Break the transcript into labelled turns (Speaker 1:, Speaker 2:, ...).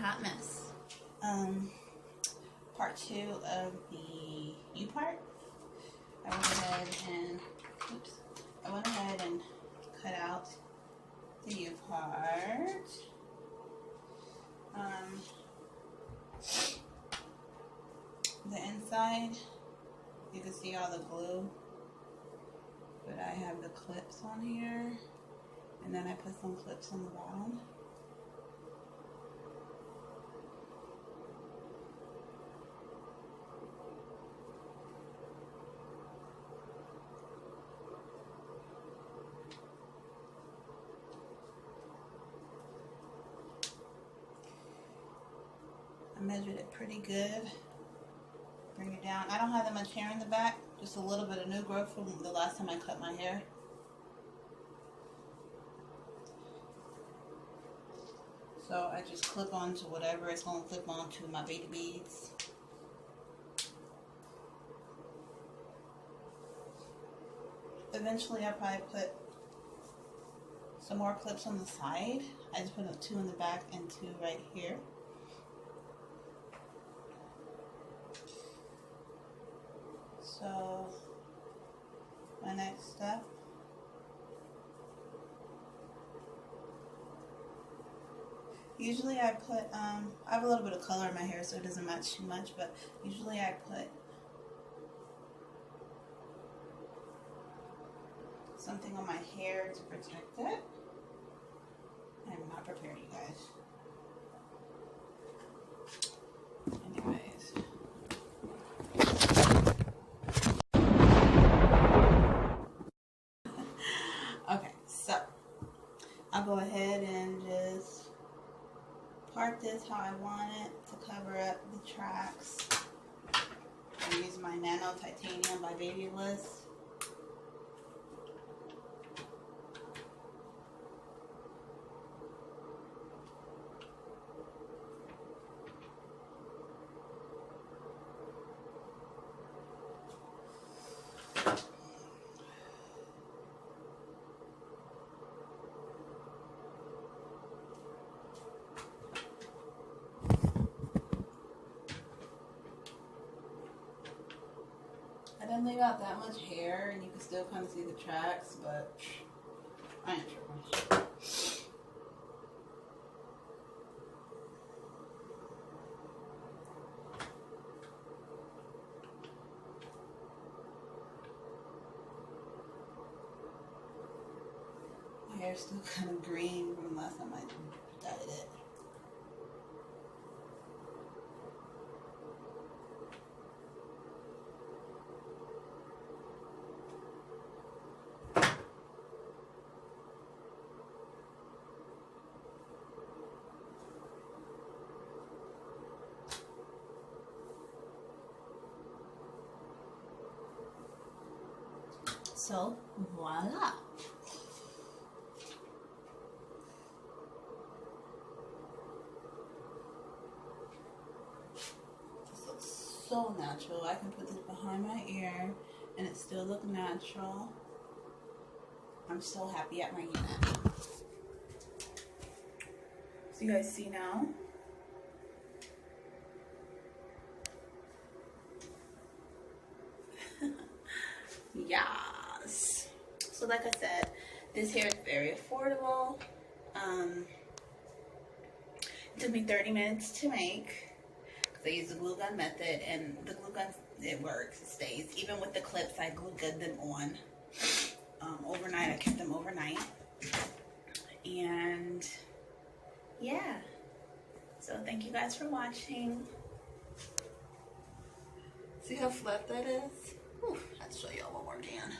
Speaker 1: hot mess. Part 2 of the U part. I went ahead and cut out the U part. The inside, you can see all the glue, but I have the clips on here, and then I put some clips on the bottom. I measured it pretty good. Bring it down. I don't have that much hair in the back, just a little bit of new growth from the last time I cut my hair. So I just clip onto whatever it's going to clip onto my baby beads. Eventually I'll probably put some more clips on the side. I just put 2 in the back and 2 right here. So my next step, usually I put, I have a little bit of color in my hair so it doesn't match too much, but usually I put something on my hair to protect it. I'm not prepared, you guys. Anyways. Okay, so I'll go ahead and just part this how I want it to cover up the tracks. I use my Nano Titanium by Bobbi Boss. I didn't leave out that much hair, and you can still kind of see the tracks, but I ain't sure. My hair's still kind of green from the last time I dyed it. So, voila! This looks so natural. I can put this behind my ear and it still looks natural. I'm so happy at my unit. So you guys see now? Yes. So like I said, this hair is very affordable. It took me 30 minutes to make because I used the glue gun method, and the glue gun, it works, it stays. Even with the clips, I glue gunned them on overnight. I kept them overnight. And yeah, so thank you guys for watching. See how flat that is? Whew, let's show y'all one more again.